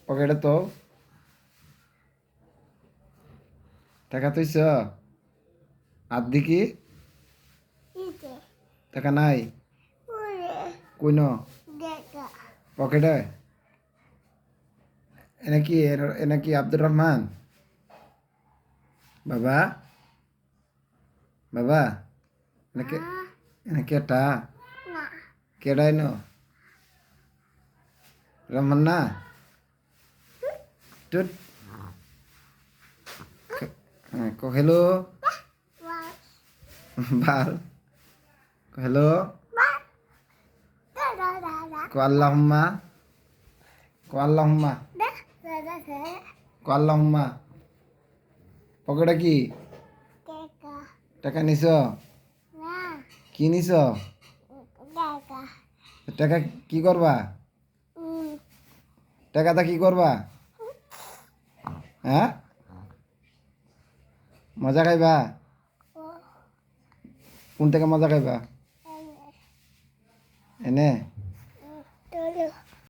পকেটে তো টাকা তুইছ আর দিকি টাকা নাই কই ন পকেটে এনে কি আব্দুর রহমান বাবা বাবা এনে কেটা কেডাই ন রহমান না টুট কো হ্যালো ভাল কো হ্যালো কো আল্লাহুম্মা কো আল্লাহুম্মা কো আল্লাহুম্মা পকেটে কি টাকা নিছ কি নিছ টাকা কি করবা টাকাটা কি করবা হ্যাঁ মজা খাইবা কোন থেকে মজা খাইবা এনে